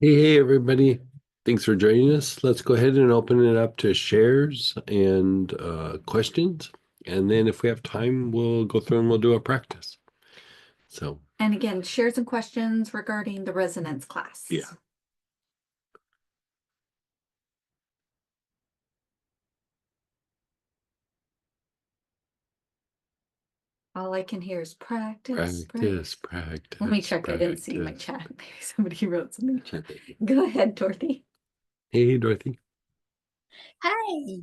Hey, everybody. Thanks for joining us. Let's go ahead and open it up to shares and questions. And then if we have time, we'll go through and we'll do a practice. So, And again, share some questions regarding the resonance class. yeah. All I can hear is practice. Practice, practice, Let me check. I didn't see my practice. chat. Maybe somebody wrote something. Go ahead, Dorothy. Hey, Dorothy. Hey,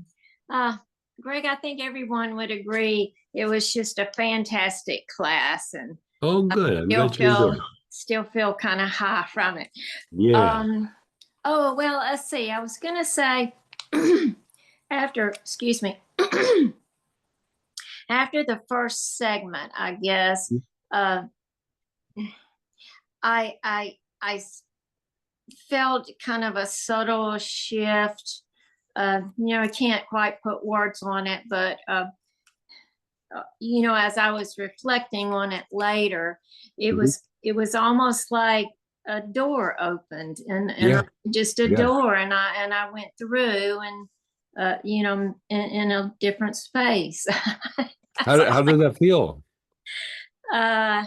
Greg, I think everyone would agree it was just a fantastic class, and Oh, good. I'm glad you enjoyed. still feel kind of high from it. Yeah. Oh, well, let's see. I was gonna say excuse me, after the first segment, I guess, uh, I felt kind of a subtle shift. I can't quite put words on it, but as I was reflecting on it later, it Mhm. was almost like a door opened, and Yeah. just a Yeah. door, and I went through, and in a different space. How did that feel? uh,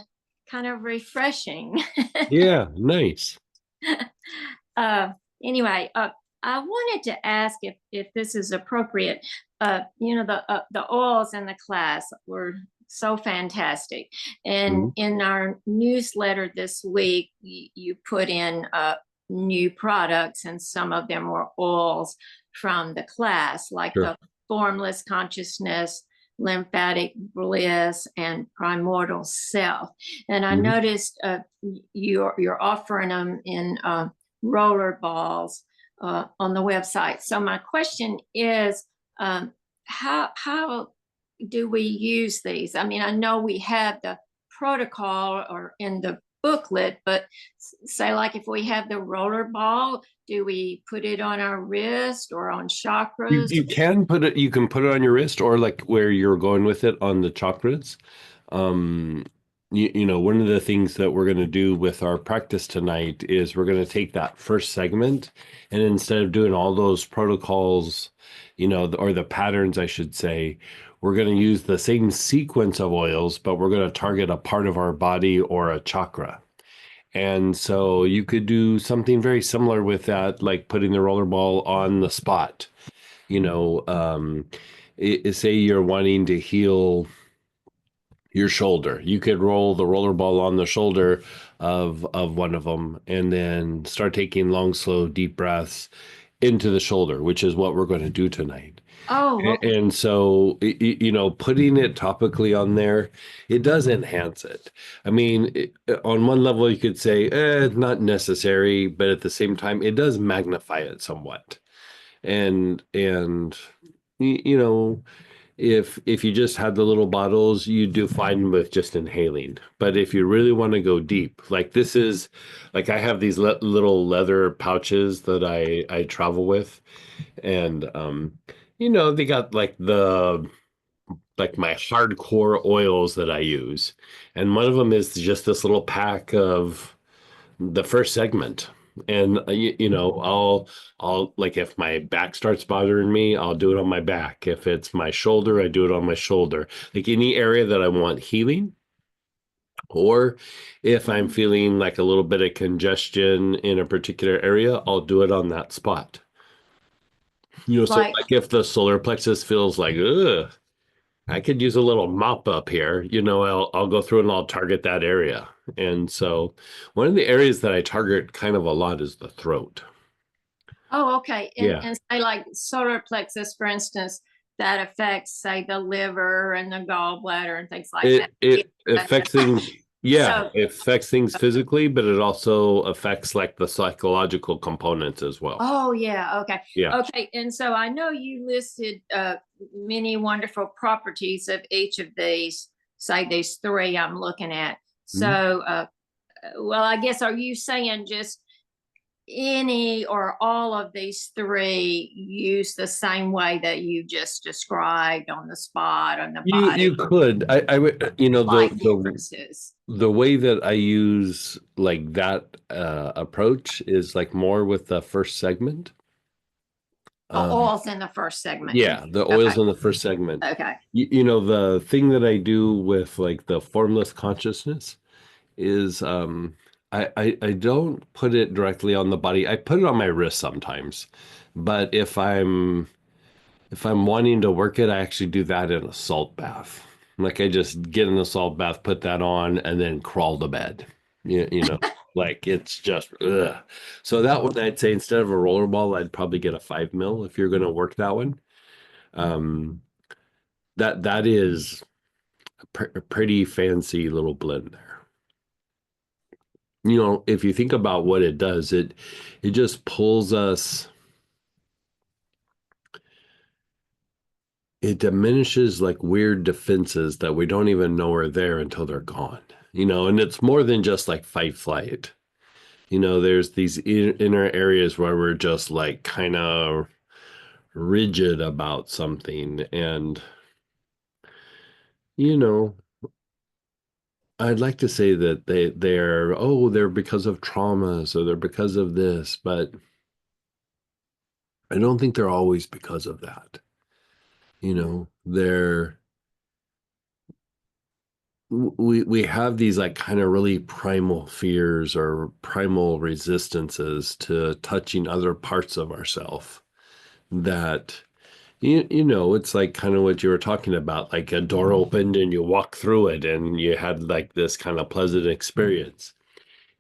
Kind of refreshing. Yeah. Nice. uh, anyway, I wanted to ask if this is appropriate. The oils in the class were so fantastic, and Mhm. in our newsletter this week, you put in new products, and some of them were oils from the class, like Sure. the formless consciousness, lymphatic bliss, and primordial self. And I Mhm. noticed you're offering them in roller balls on the website. So my question is, how do we use these? I mean, I know we have the protocol or in the booklet, but say like if we have the roller ball, do we put it on our wrist or on chakras? You can put it on your wrist or like where you're going with it on the chakras. Um, one of the things that we're going to do with our practice tonight is we're going to take that first segment and instead of doing all those protocols, or the patterns, I should say, we're going to use the same sequence of oils, but we're going to target a part of our body or a chakra. And so you could do something very similar with that, like putting the roller ball on the spot. You know, say you're wanting to heal your shoulder. You could roll the roller ball on the shoulder of one of them and then start taking long, slow, deep breaths into the shoulder, which is what we're going to do tonight. Oh, okay. And so, putting it topically on there, it does enhance it. I mean, on one level, you could say, not necessary, but at the same time, it does magnify it somewhat. And you know, if you just had the little bottles, you do fine with just inhaling. But if you really want to go deep, like this is, like I have these little leather pouches that I travel with, and they got like my hardcore oils that I use, and one of them is just this little pack of the first segment. And I'll like if my back starts bothering me, I'll do it on my back. If it's my shoulder, I do it on my shoulder. Like any area that I want healing, or if I'm feeling like a little bit of congestion in a particular area, I'll do it on that spot. So Like, like if the solar plexus feels like, ugh, I could use a little mop up here. I'll go through and I'll target that area. And so one of the areas that I target kind of a lot is the throat. oh, okay. And Yeah. and say like solar plexus, for instance, that affects, say, the liver and the gallbladder and things like that. It affects things, yeah, So, it affects things physically, but it also affects like the psychological components as well. oh yeah, okay. Yeah. Okay, and so I know you listed many wonderful properties of each of these, say these three I'm looking at. Mhm. So, well, I guess, are you saying just any or all of these three use the same way that you just described on the spot, on the body? You could. I would, Slight differences. the way that I use like that approach is like more with the first segment. The oils in the first segment. Yeah, the oils Okay. in the first segment. Okay. The thing that I do with like the formless consciousness is I don't put it directly on the body. I put it on my wrist sometimes. But if I'm wanting to work it, I actually do that in a salt bath. Like I just get in the salt bath, put that on, and then crawl to bed. Like it's just ugh. So that one I'd say instead of a roller ball, I'd probably get a 5 mil if you're gonna work that one. Um, that is a pretty fancy little blend there. If you think about what it does, it just pulls us. It diminishes like weird defenses that we don't even know are there until they're gone. And it's more than just like fight flight. There's these inner areas where we're just like kind of rigid about something. And, I'd like to say that they're because of traumas or they're because of this, but I don't think they're always because of that. They're we have these like kind of really primal fears or primal resistances to touching other parts of ourself that it's like kind of what you were talking about, like a door opened and you walk through it and you had like this kind of pleasant experience.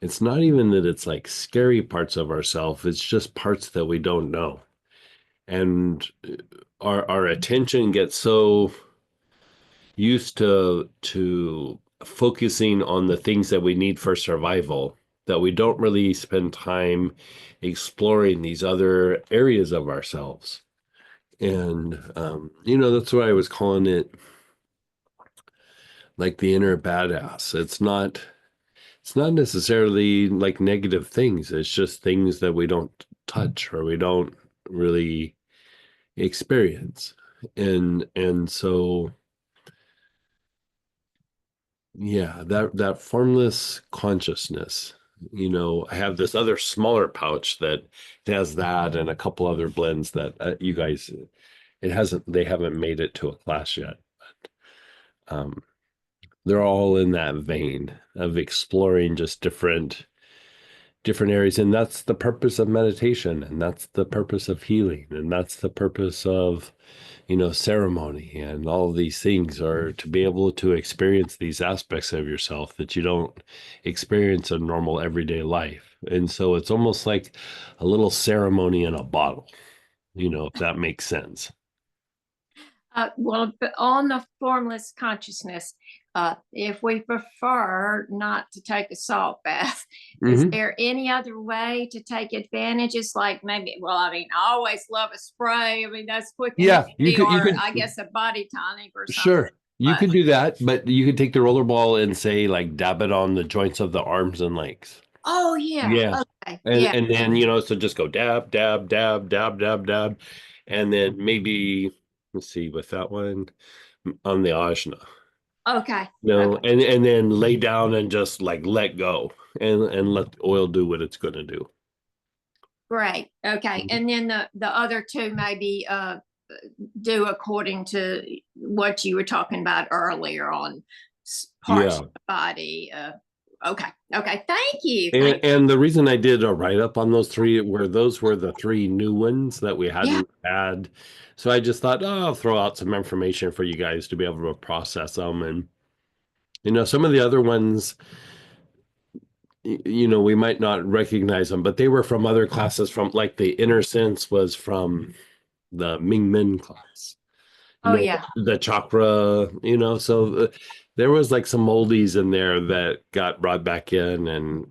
It's not even that it's like scary parts of ourself, it's just parts that we don't know. And our attention gets so used to focusing on the things that we need for survival that we don't really spend time exploring these other areas of ourselves. And that's why I was calling it like the inner badass. It's not necessarily like negative things, it's just things that we don't touch or we don't really experience. And so yeah, that formless consciousness. I have this other smaller pouch that has that and a couple other blends that you guys, they haven't made it to a class yet. But, they're all in that vein of exploring just different areas, and that's the purpose of meditation, and that's the purpose of healing, and that's the purpose of ceremony, and all of these things are to be able to experience these aspects of yourself that you don't experience in normal everyday life. And so it's almost like a little ceremony in a bottle, if that makes sense. Well, but on the formless consciousness, if we prefer not to take a salt bath, is there any other way to take advantage? It's like maybe, well, I mean, I always love a spray. I mean, that's quick. Yeah, you could, I guess a body tonic or something. Sure. You could do that, but you could take the rollerball and say like dab it on the joints of the arms and legs. Oh yeah. Yeah. Okay. And then, so just go dab, dab, dab, dab, dab, dab. And then maybe, let's see, with that one on the ajna. Okay. Okay. And then lay down and just like let go and let the oil do what it's going to do. Great. Okay. And then the other two maybe do according to what you were talking about earlier on parts of the body. Okay. Thank you. And the reason I did a write-up on those three were those were the three new ones that we hadn't had. So I just thought, I'll throw out some information for you guys to be able to process them. And, some of the other ones, we might not recognize them, but they were from other classes, from like the inner sense was from the Ming Men class. The chakra, so there was like some moldies in there that got brought back in, and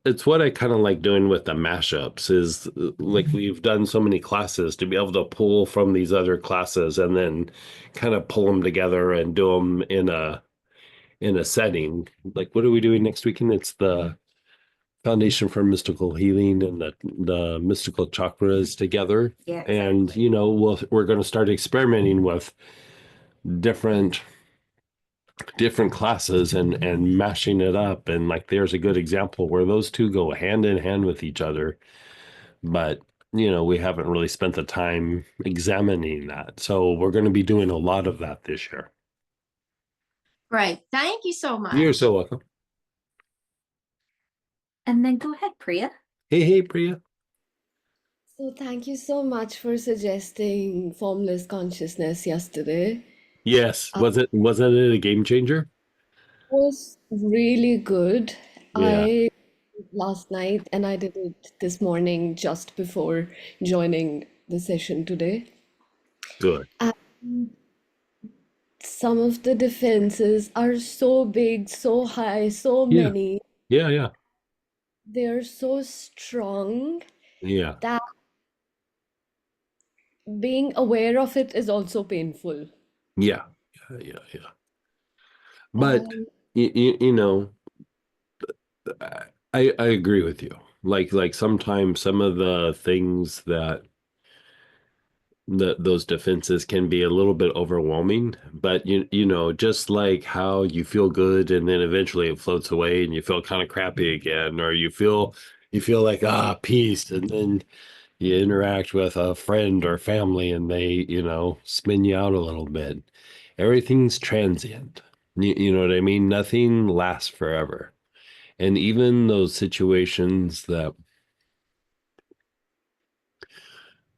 it's what I kind of like doing with the mashups is like we've done so many classes to be able to pull from these other classes and then kind of pull them together and do them in a setting. Like, what are we doing next weekend? It's the Foundation for Mystical Healing and the mystical chakras together. Yeah, And, exactly. you know, we're going to start experimenting with different classes and mashing it up. And like, there's a good example where those two go hand in hand with each other. But, you know, we haven't really spent the time examining that. So we're going to be doing a lot of that this year. Great. Thank you so much. You're so welcome. And then go ahead, Priya. Hey, Priya. So thank you so much for suggesting formless consciousness yesterday. Yes. Uh, Wasn't it a game changer? It was really good. Yeah. I did last night and I did it this morning just before joining the session today. Good. And some of the defenses are so big, so high, so Yeah. many. Yeah. They're so strong Yeah. that being aware of it is also painful. Yeah. But Um, you know, I agree with you. Like sometimes some of the things that those defenses can be a little bit overwhelming, but you know, just like how you feel good and then eventually it floats away and you feel kind of crappy again, or you feel like peace, and then you interact with a friend or family and they, you know, spin you out a little bit. Everything's transient. You know what I mean? Nothing lasts forever. And even those situations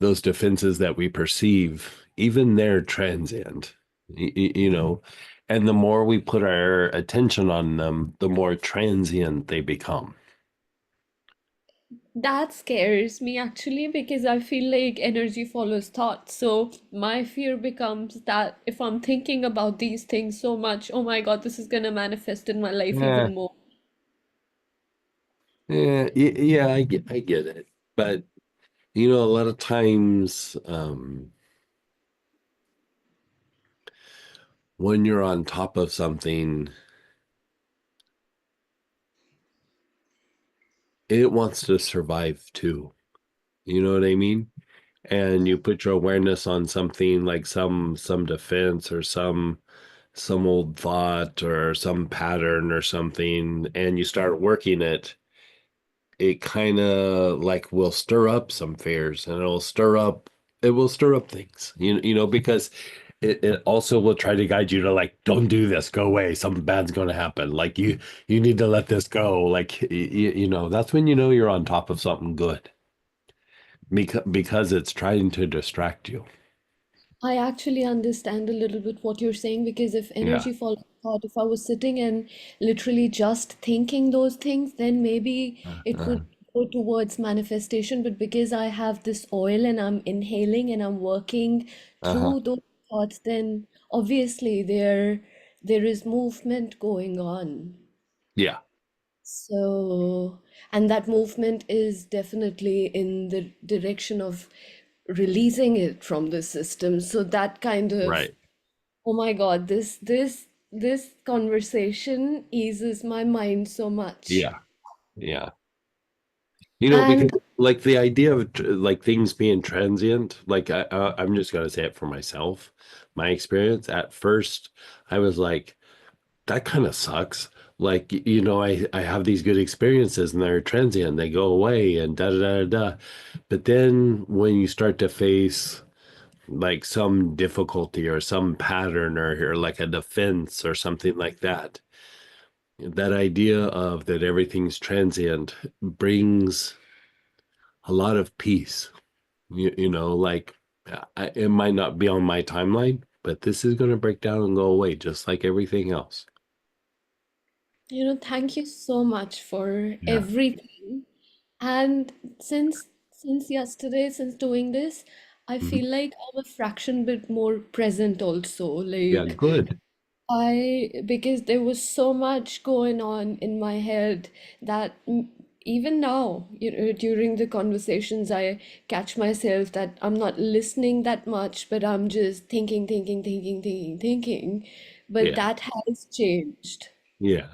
those defenses that we perceive, even they're transient, you know, and the more we put our attention on them, the more transient they become. That scares me actually because I feel like energy follows thought. So my fear becomes that if I'm thinking about these things so much, oh my God, this is gonna manifest in my life Yeah, even more. yeah, I get it. But you know, a lot of times, when you're on top of something, it wants to survive too. You know what I mean? And you put your awareness on something like some defense or some old thought or some pattern or something, and you start working it kind of like will stir up some fears, and it will stir up things, you know, because it also will try to guide you to like, don't do this, go away, something bad's going to happen, like you need to let this go, like you know, that's when you know you're on top of something good, because it's trying to distract you. I actually understand a little bit what you're saying because if Yeah. energy follows thought, if I was sitting and literally just thinking those things, then maybe it Uh, would go towards manifestation. But because I have this oil and I'm inhaling and I'm working uh-huh. through those thoughts, then obviously there is movement going on. Yeah. So, and that movement is definitely in the direction of releasing it from the system. So that kind of, Right. oh my God, this conversation eases my mind so much. Yeah. Yeah. You know, And because like the idea of like things being transient, like I'm just gonna say it for myself. My experience at first, I was like, that kind of sucks. Like, you know, I have these good experiences and they're transient, they go away and da da da da. But then when you start to face like some difficulty or some pattern or like a defense or something like that, that idea of that everything's transient brings a lot of peace. You know, like it might not be on my timeline, but this is going to break down and go away just like everything else. thank you so much for Yeah. everything. And since yesterday, since doing this, I Mhm. feel like I'm a fraction bit more present also. Yeah, Like good. because there was so much going on in my head that even now, during the conversations, I catch myself that I'm not listening that much, but I'm just thinking, thinking, thinking, thinking, thinking. But Yeah. that has changed. Yeah.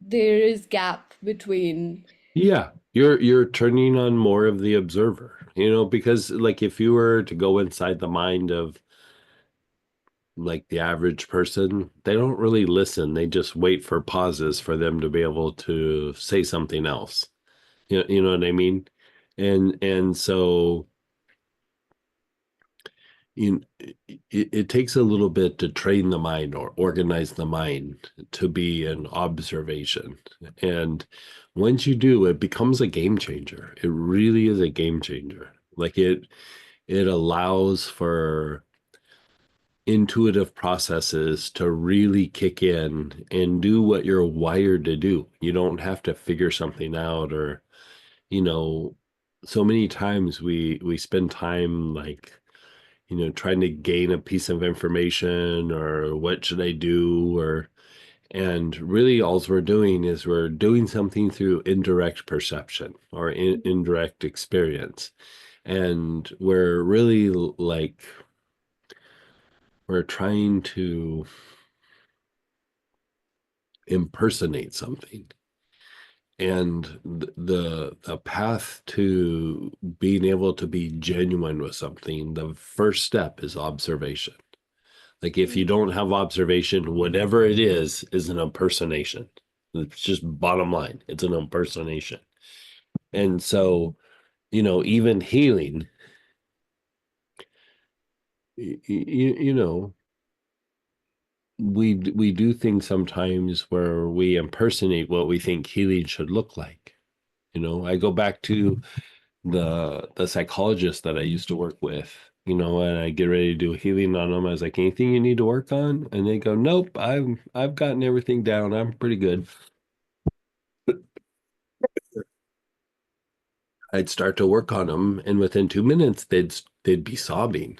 there is gap between. Yeah, you're turning on more of the observer, because like if you were to go inside the mind of like the average person, they don't really listen. They just wait for pauses for them to be able to say something else. You know what I mean? And so it takes a little bit to train the mind or organize the mind to be an observation. And once you do, it becomes a game changer. It really is a game changer. Like it allows for intuitive processes to really kick in and do what you're wired to do. You don't have to figure something out or, you know, so many times we spend time like, trying to gain a piece of information or what should I do and really all we're doing is we're doing something through indirect perception or indirect experience. And we're really like we're trying to impersonate something. And the path to being able to be genuine with something, the first step is observation. Like if you don't have observation, whatever it is an impersonation. It's just bottom line. It's an impersonation. And so, even healing, you know, we do things sometimes where we impersonate what we think healing should look like. I go back to the psychologist that I used to work with, and I get ready to do healing on them. I was like, anything you need to work on? And they go, nope, I've gotten everything down. I'm pretty good. I'd start to work on them, and within 2 minutes, they'd be sobbing.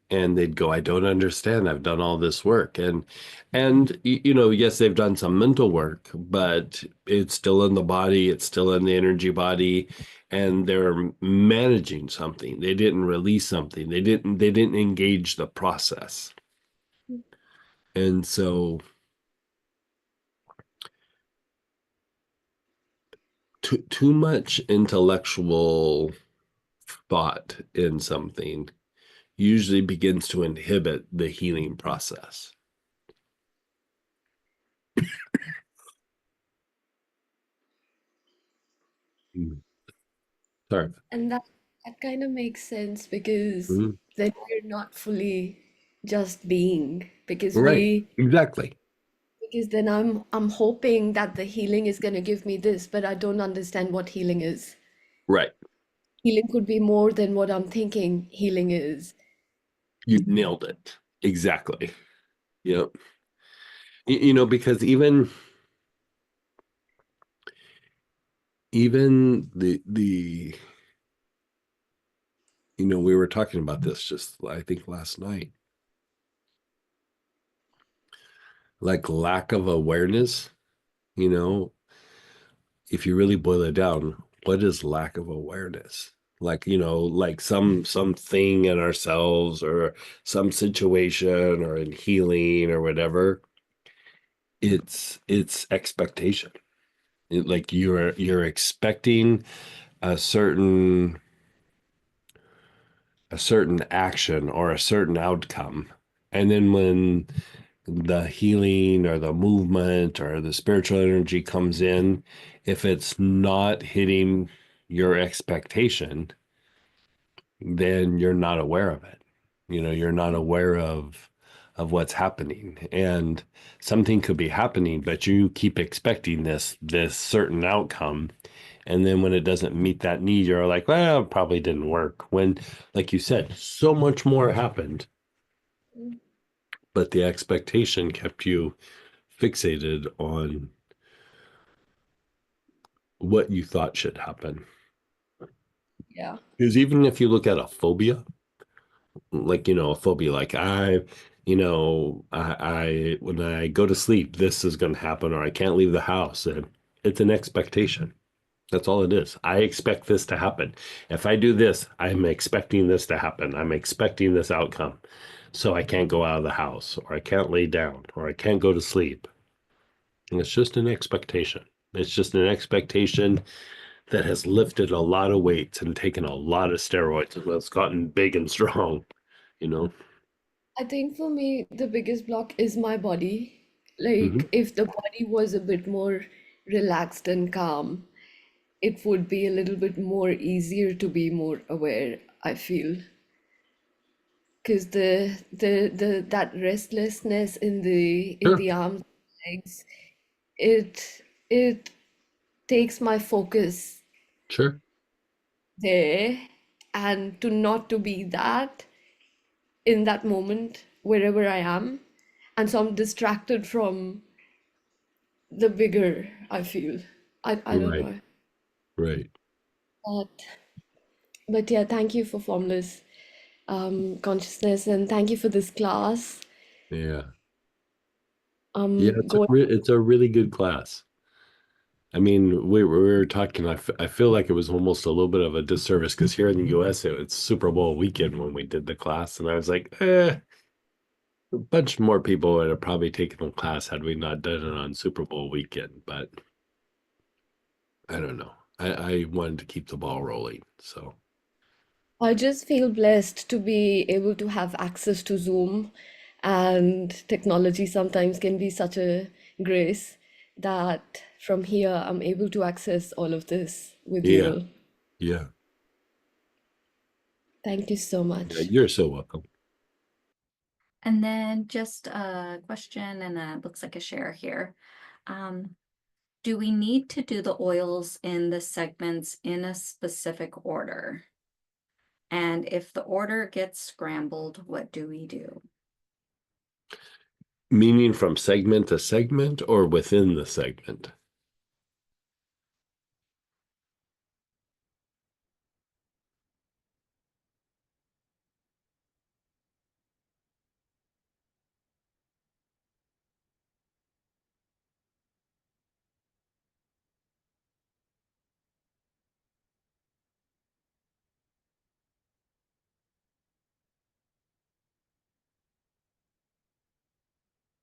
And they'd go, I don't understand. I've done all this work. And yes, they've done some mental work, but it's still in the body, it's still in the energy body, and they're managing something. They didn't release something. They didn't engage the process. And so too much intellectual thought in something usually begins to inhibit the healing process. Sorry. And that kind of makes sense because Mhm. then we're not fully just being because Right. Exactly. because then I'm hoping that the healing is going to give me this, but I don't understand what healing is. Right. Healing could be more than what I'm thinking healing is. You nailed it. Exactly. Yep. Because even the we were talking about this just I think last night. Like lack of awareness, if you really boil it down, what is lack of awareness? Like, like something in ourselves or some situation or in healing or whatever. It's expectation. Like you're expecting a certain action or a certain outcome, and then when the healing or the movement or the spiritual energy comes in, if it's not hitting your expectation, then you're not aware of it. You're not aware of what's happening, and something could be happening, but you keep expecting this certain outcome. And then when it doesn't meet that need, you're like, well, it probably didn't work. When, like you said, so much more happened, but the expectation kept you fixated on what you thought should happen. Yeah. Because even if you look at a phobia, like, a phobia, like I when I go to sleep, this is going to happen, or I can't leave the house. And it's an expectation. That's all it is. I expect this to happen. If I do this, I'm expecting this to happen. I'm expecting this outcome. So I can't go out of the house, or I can't lay down, or I can't go to sleep. It's just an expectation. It's just an expectation that has lifted a lot of weights and taken a lot of steroids and has gotten big and strong, you know? I think for me, the biggest block is my body. Hmm. Like, if the body was a bit more relaxed and calm, it would be a little bit more easier to be more aware, I feel. Because the that restlessness in Sure, the arms and legs, it takes my focus sure. there, and to not to be that in that moment wherever I am, and so I'm distracted from the bigger I feel. I don't Right, know. right. But but yeah, thank you for formless consciousness, and thank you for this class. Yeah. Yeah, Going it's a really good class. I mean, we were talking, I feel like it was almost a little bit of a disservice because here in the US, it's Super Bowl weekend when we did the class. And I was like, a bunch more people would have probably taken the class had we not done it on Super Bowl weekend. But I don't know. I wanted to keep the ball rolling. So, I just feel blessed to be able to have access to Zoom, and technology sometimes can be such a grace that from here I'm able to access all of this with you yeah, all. yeah. Thank you so Yeah, much. you're so welcome. And then just a question and looks like a share here. Um, do we need to do the oils in the segments in a specific order? And if the order gets scrambled, what do we do? Meaning from segment to segment or within the segment?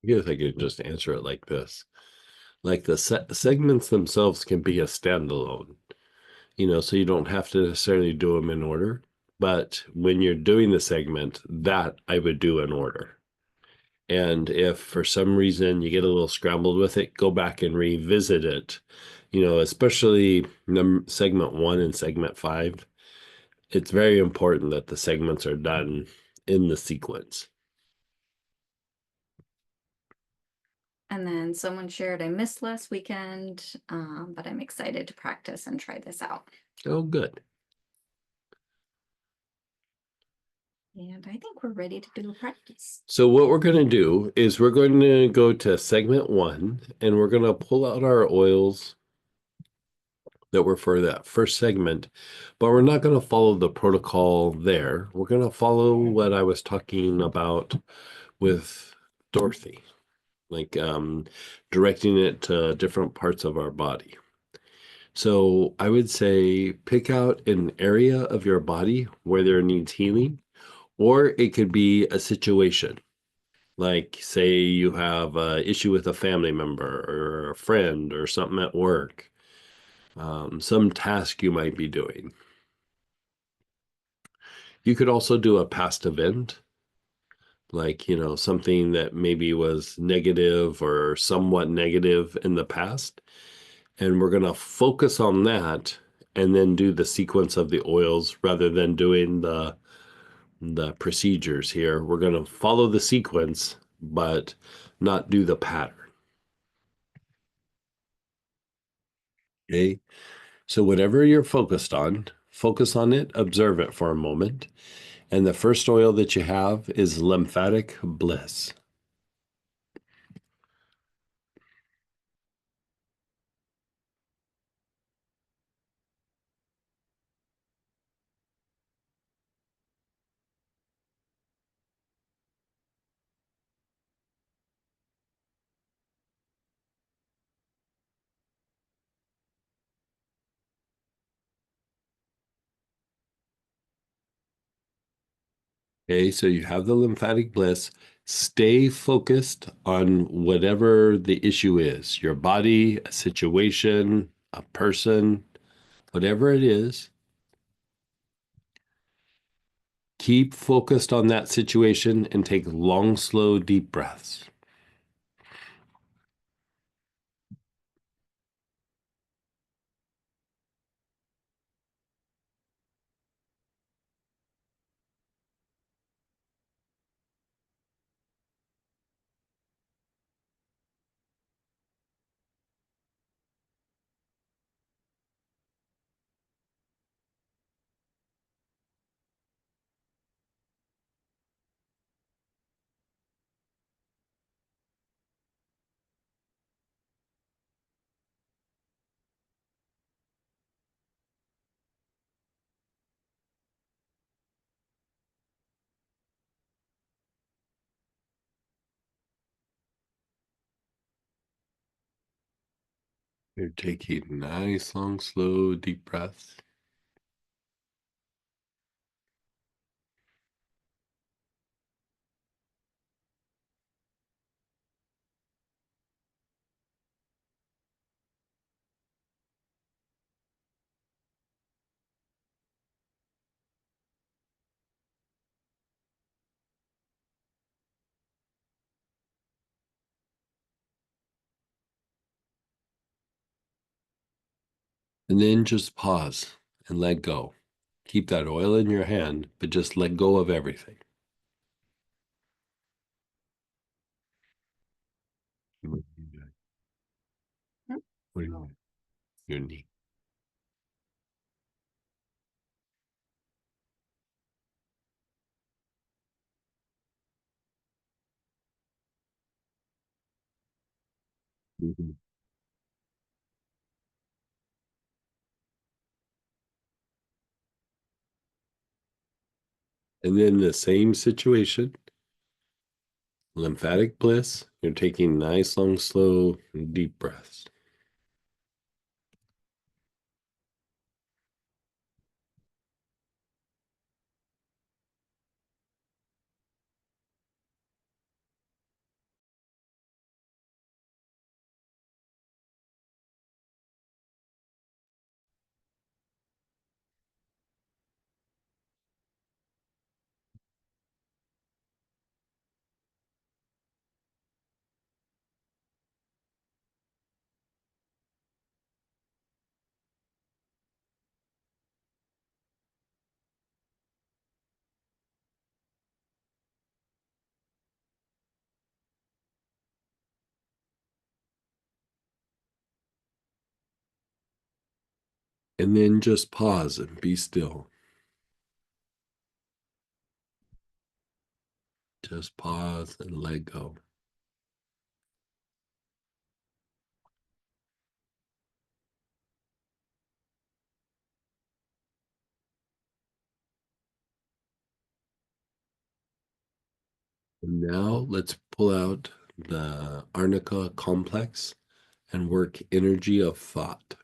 I guess I could just answer it like this. Like the segments themselves can be a standalone, so you don't have to necessarily do them in order. But when you're doing the segment, that I would do in order. And if for some reason you get a little scrambled with it, go back and revisit it, especially segment 1 and segment 5. It's very important that the segments are done in the sequence. And then someone shared, I missed last weekend, but I'm excited to practice and try this out. Oh, good. And I think we're ready to do a practice. So what we're going to do is we're going to go to segment 1 and we're going to pull out our oils that were for that first segment, but we're not going to follow the protocol there. We're going to follow what I was talking about with Dorothy, like directing it to different parts of our body. So I would say pick out an area of your body where there needs healing, or it could be a situation. Like, say you have an issue with a family member or a friend or something at work, some task you might be doing. You could also do a past event, like, something that maybe was negative or somewhat negative in the past. And we're going to focus on that and then do the sequence of the oils rather than doing the procedures here. We're going to follow the sequence, but not do the pattern. Okay. So whatever you're focus on it, observe it for a moment. And the first oil that you have is lymphatic bliss. Okay, so you have the lymphatic bliss. Stay focused on whatever the issue is, your body, a situation, a person, whatever it is. Keep focused on that situation and take long, slow, deep breaths. You're taking nice, long, slow, deep breaths. And then just pause and let go. Keep that oil in your hand, but just let go of everything. What do you mean? Your knee. Mhm. And then the same situation, lymphatic bliss, you're taking nice, long, slow, deep breaths. And then just pause and be still. Just pause and let go. And now let's pull out the Arnica complex and work energy of thought.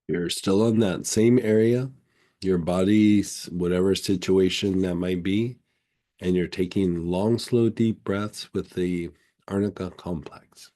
You're still on that same area, your body's whatever situation that might be, and you're taking long, slow, deep breaths with the Arnica complex.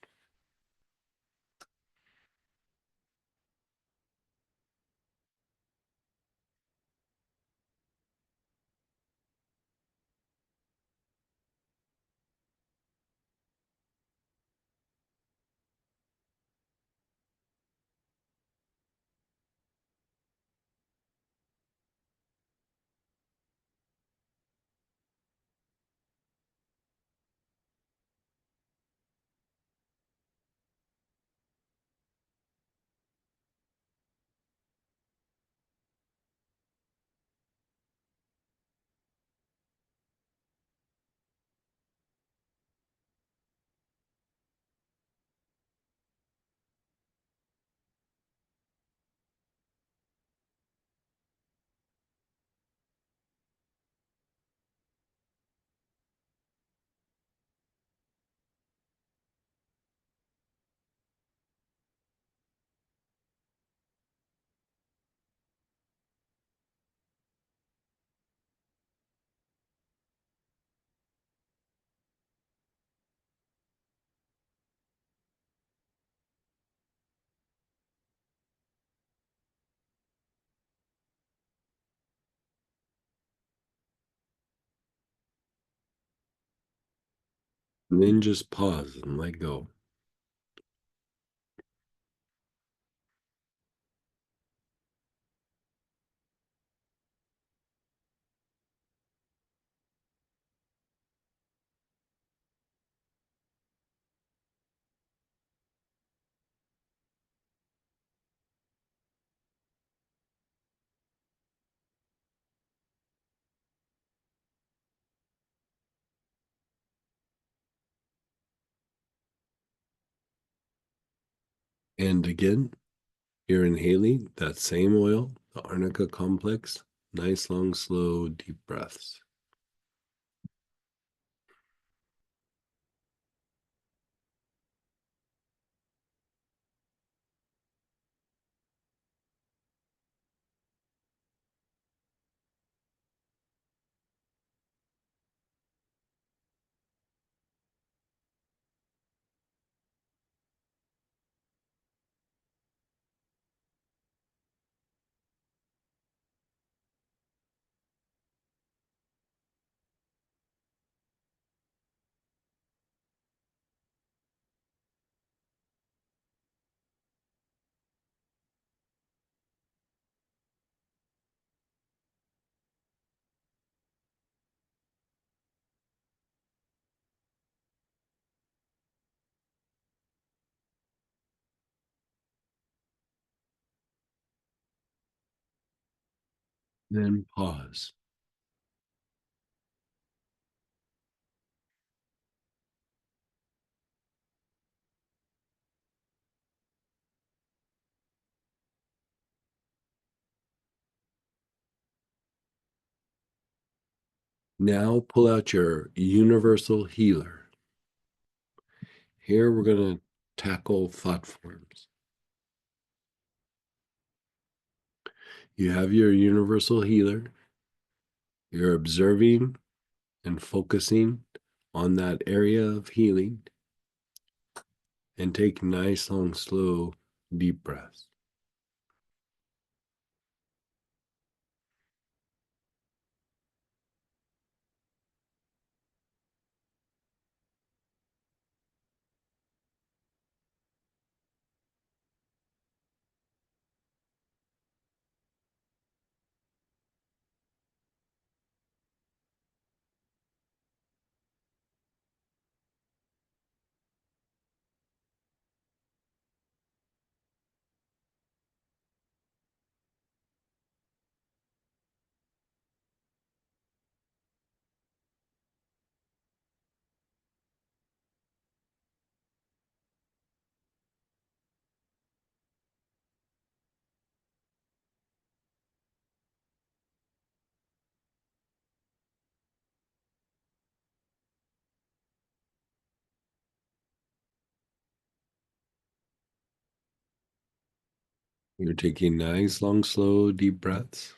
And then just pause and let go. And again, you're inhaling that same oil, the arnica complex. Nice, long, slow, deep breaths. Then pause. Now pull out your universal healer. Here we're going to tackle thought forms. You have your universal healer. You're observing and focusing on that area of healing. And take nice, long, slow, deep breaths. You're taking nice, long, slow, deep breaths.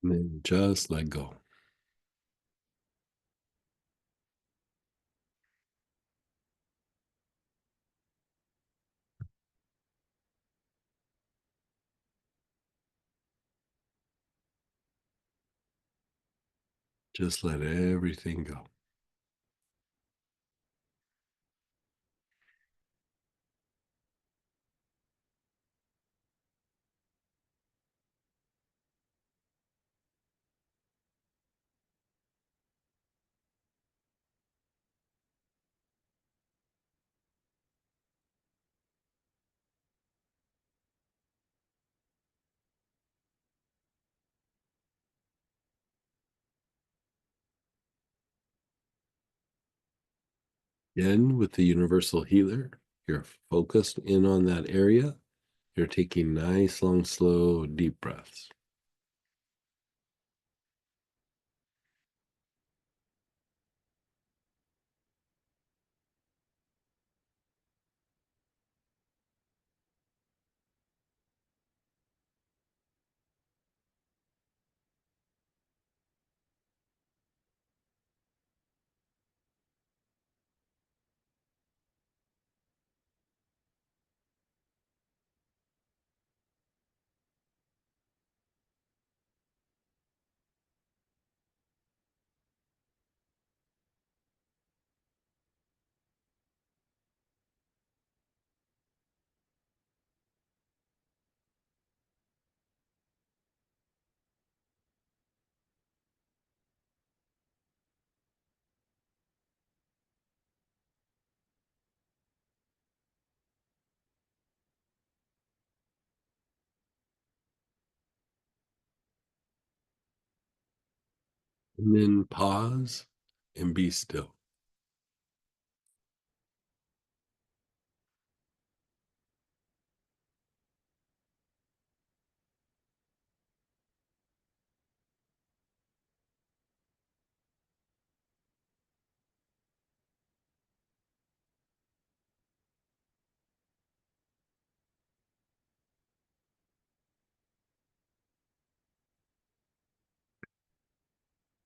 And then just let go. Just let everything go. Again, with the universal healer, you're focused in on that area. You're taking nice, long, slow, deep breaths. And then pause and be still.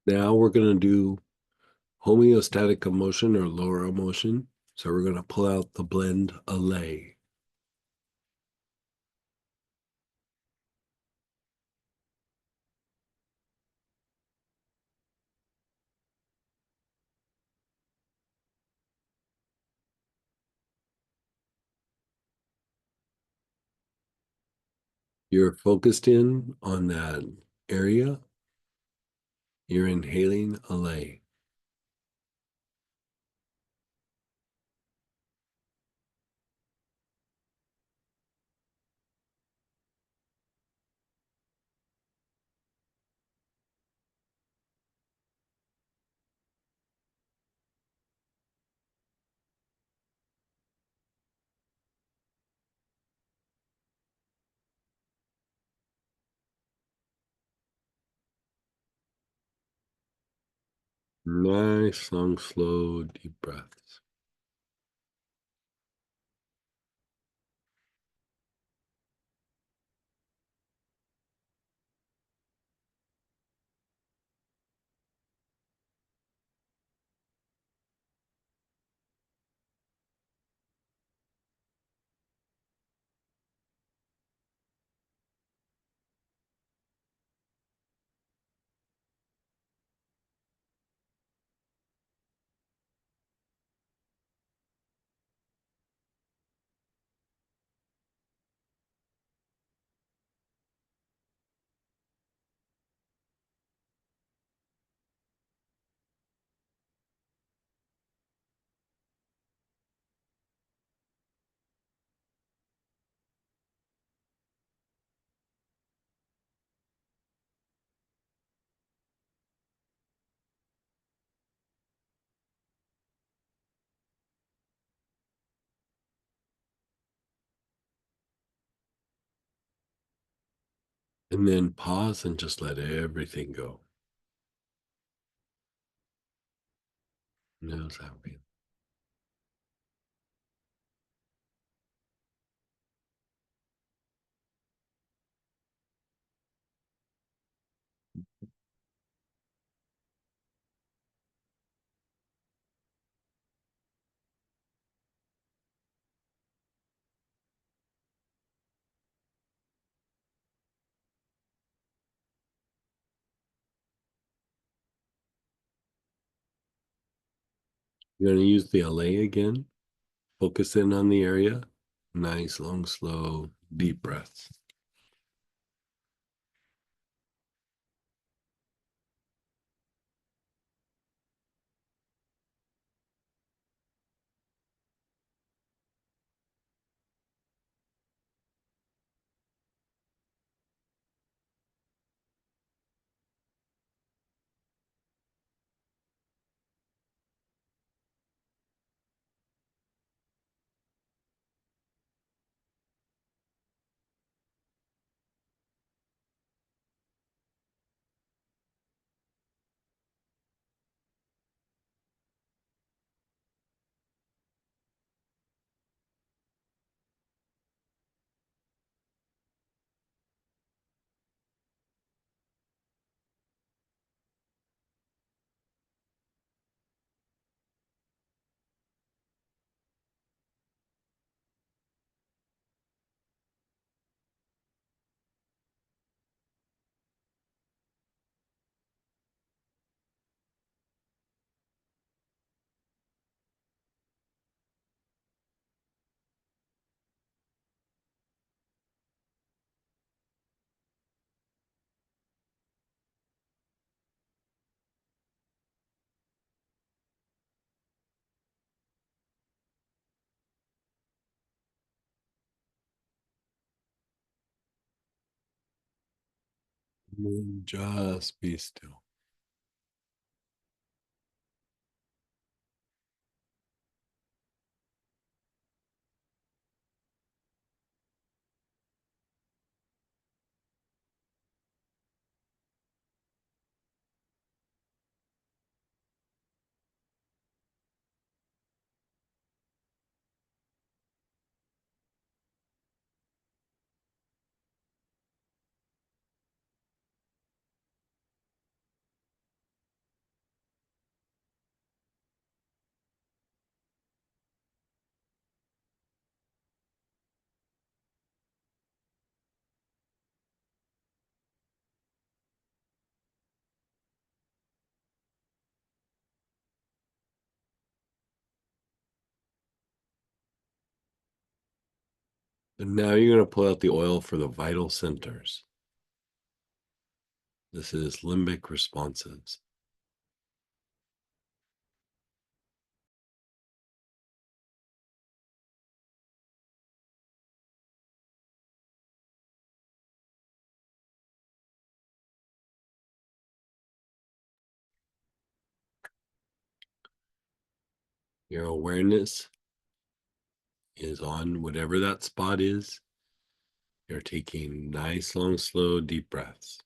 Now we're going to do homeostatic emotion or lower emotion. So we're going to pull out the blend allay. You're focused in on that area. You're inhaling allay. Nice, long, slow, deep breaths. And then pause and just let everything go. How's that feel? You're going to use the allay again. Focus in on the area. Nice, long, slow, deep breaths. And then just be still. And now you're going to pull out the oil for the vital centers. This is limbic responses. Your awareness is on whatever that spot is. You're taking nice, long, slow, deep breaths.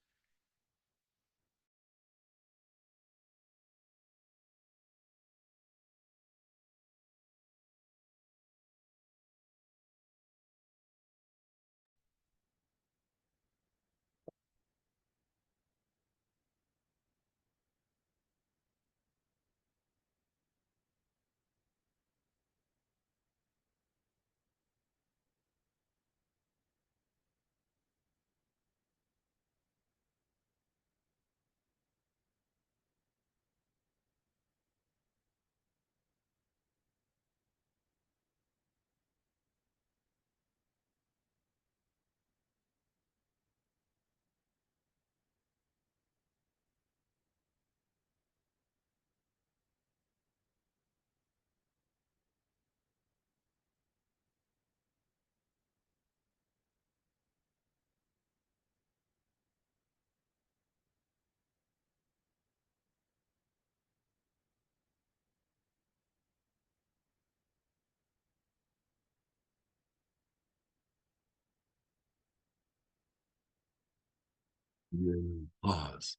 And then pause.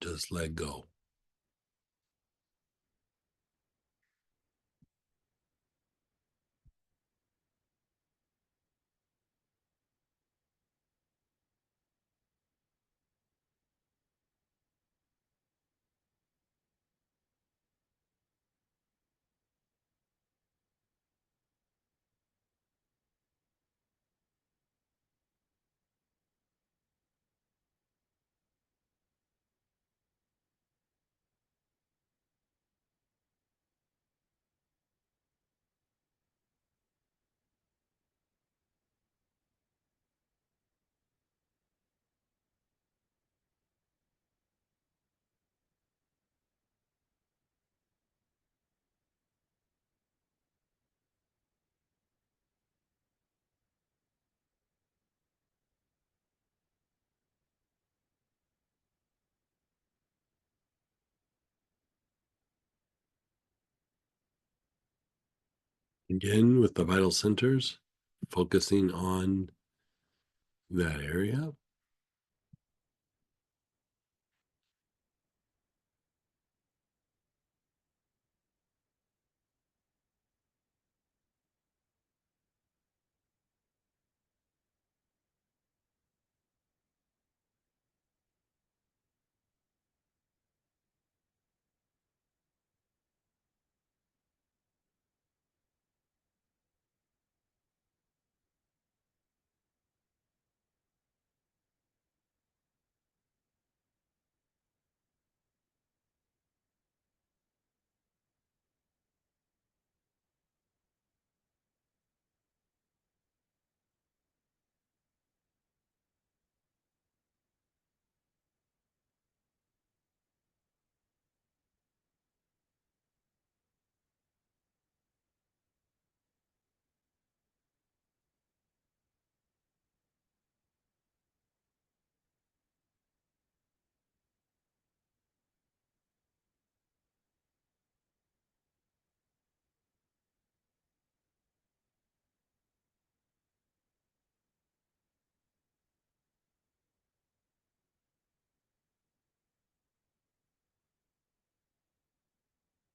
Just let go. Again, with the vital centers, focusing on that area.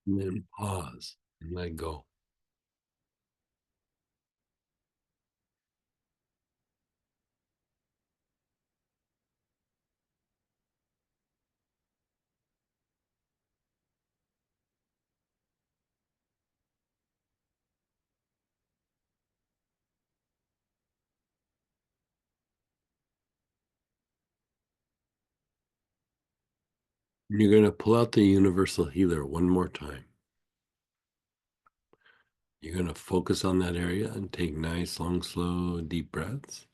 And then pause and let go. You're going to pull out the universal healer one more time. You're going to focus on that area and take nice, long, slow, deep breaths.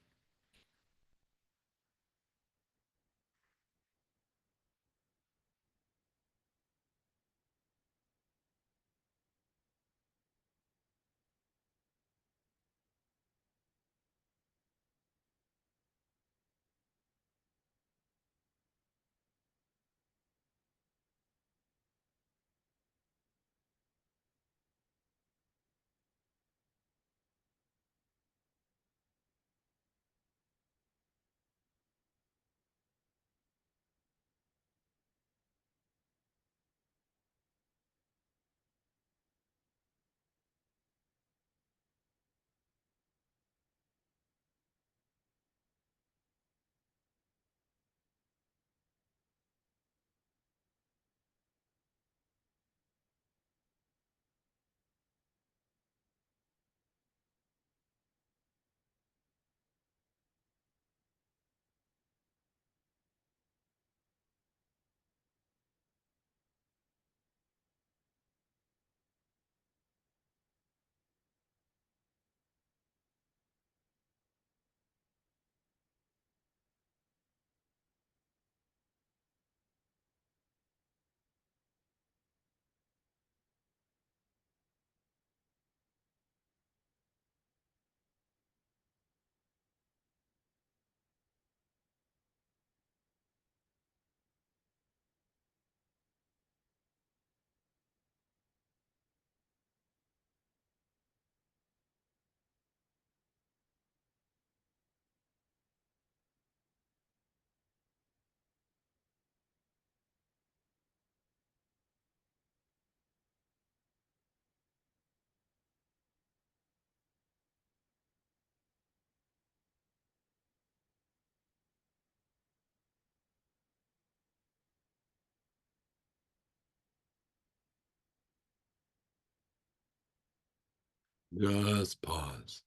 Just pause.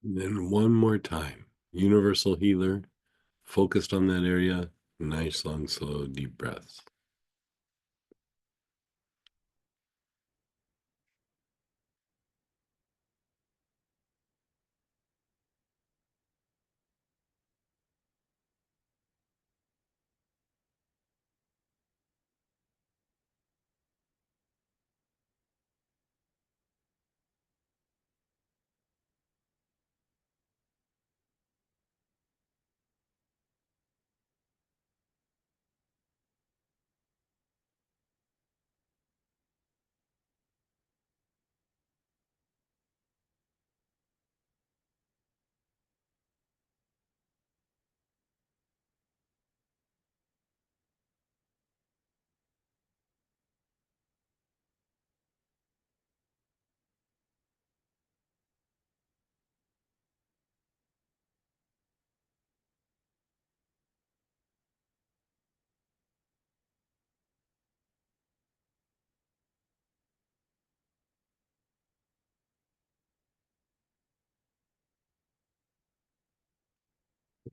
And then one more time. Universal healer, focused on that area. Nice, long, slow, deep breaths.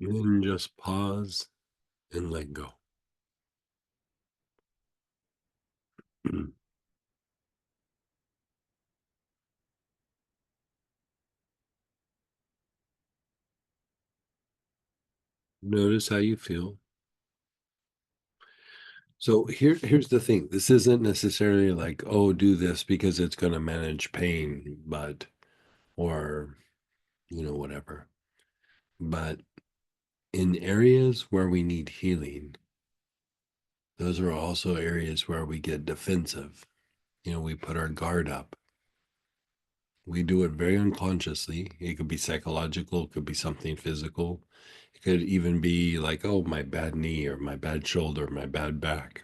And then just pause and let go. Notice how you feel. So here's the thing. This isn't necessarily like, oh, do this because it's going to manage pain, but, or, whatever. But in areas where we need healing, those are also areas where we get defensive. We put our guard up. We do it very unconsciously. It could be psychological, it could be something physical. It could even be like, oh, my bad knee or my bad shoulder, my bad back.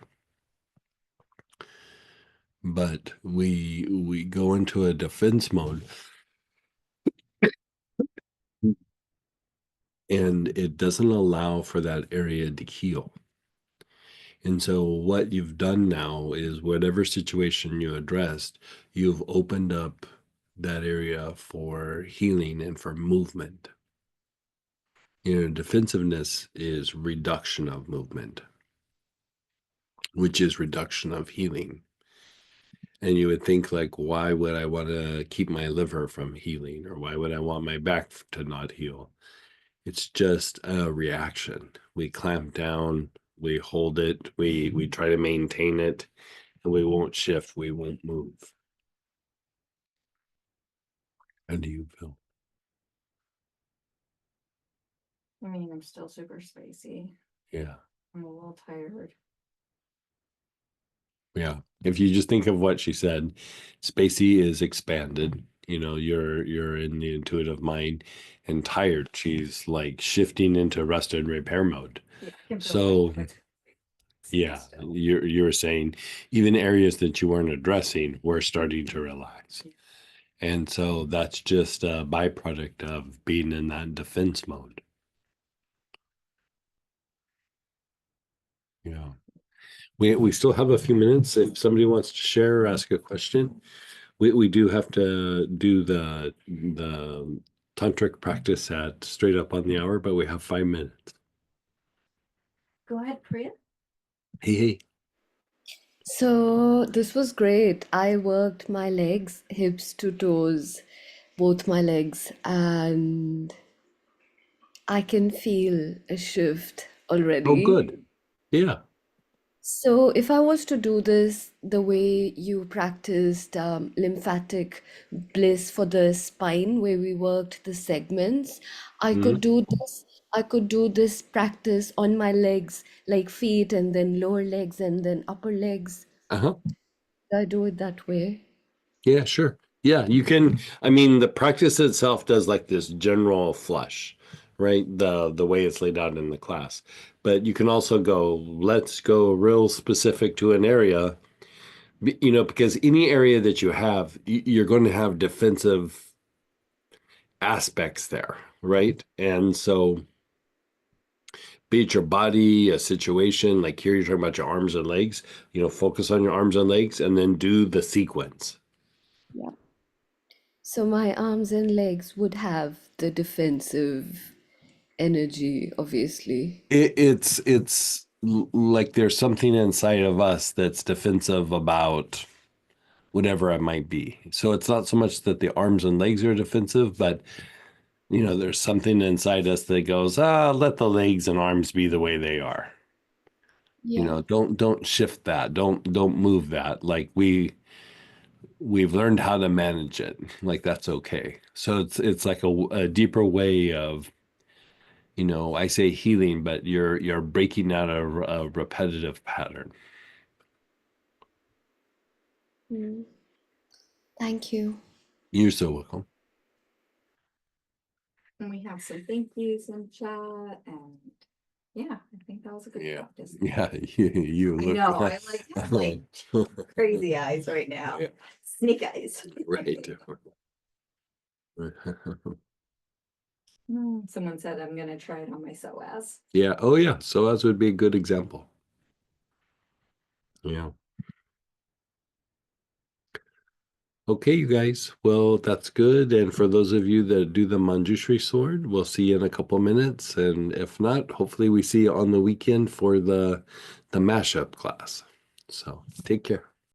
But we go into a defense mode, and it doesn't allow for that area to heal. And so what you've done now is whatever situation you addressed, you've opened up that area for healing and for movement. Defensiveness is reduction of movement, which is reduction of healing. And you would think, like, why would I want to keep my liver from healing, or why would I want my back to not heal? It's just a reaction. We clamp down, we hold it, we try to maintain it, and we won't shift, we won't move. How do you feel? I mean, I'm still super spacey. Yeah. I'm a little tired. Yeah. If you just think of what she said, spacey is expanded. You're in the intuitive mind, and tired, she's like shifting into rest and repair mode. So yeah, you were saying even areas that you weren't addressing, we're starting to relax. And so that's just a byproduct of being in that defense mode. Yeah. We still have a few minutes. If somebody wants to share or ask a question, we do have to do the tantric practice at straight up on the hour, but we have 5 minutes. Go ahead, Priya. Hey. So this was great. I worked my legs, hips to toes, both my legs, and I can feel a shift already. Oh, good. Yeah. So if I was to do this the way you practiced lymphatic bliss for the spine, where we worked the segments, I could do this. I could do this practice on my legs, like feet, and then lower legs, and then upper legs. Uh-huh. Could I do it that way? Yeah, sure. Yeah, you can. I mean, the practice itself does like this general flush, right? The way it's laid out in the class. But you can also go, let's go real specific to an area, because any area that you have, you're going to have defensive aspects there, right? And so be it your body, a situation, like here you're talking about your arms and legs, focus on your arms and legs and then do the sequence. Yeah. So my arms and legs would have the defensive energy, obviously. It's like there's something inside of us that's defensive about whatever it might be. So it's not so much that the arms and legs are defensive, but there's something inside us that goes, let the legs and arms be the way they are. Yeah. Don't shift that. Don't move that. Like we've learned how to manage it. Like that's okay. So it's like a deeper way of, I say healing, but you're breaking out a repetitive pattern. Thank you. You're so welcome. And we have some thank yous in chat, and yeah, I think that was a good practice. Yeah, you I look know, I have like crazy eyes right now. Yeah. Snake eyes. Right. Someone said I'm gonna try it on my psoas. Yeah. Oh yeah. Psoas would be a good example. Yeah. Okay, you guys. Well, that's good. And for those of you that do the Manjushri sword, we'll see you in a couple minutes. And if not, hopefully we see you on the weekend for the mashup class. So take care.